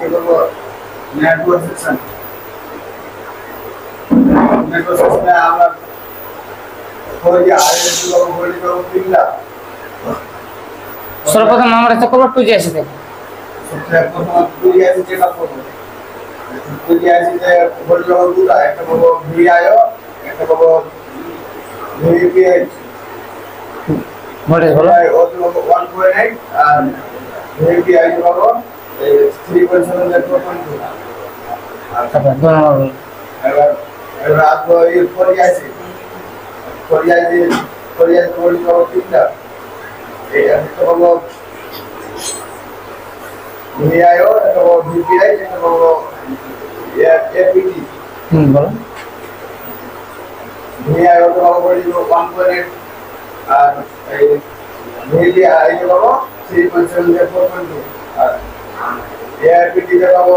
বলো। Network section में আমরা कोई आईएस लोग बोली करो दिल्ला সর্বপ্রথম আমরা তো করব 2G আসে থেকে सबसे प्रथम দুই আছে যেটা করব দুই আছে যে বলি লোক দুটা একটা বলবো ভিআইও একটা বলবো ভিপিআই বলে বলো। ও তো 1.8 আর ভিপিআই বলবো 3.7 এর 4.2 তারপর 2 নম্বর বলো। এবার এবার আপনি এই কোরিয়া বলি কৰো তিনটা এই একটা বলবো ভিআইও একটা বলবো ভিপিআই একটা বলবো এপিটি বলো। ভিআইও তো বলি 1.8 আর এই ভিপিআই বলবো 3.7 এর 4.2 আর এপিটি বলবো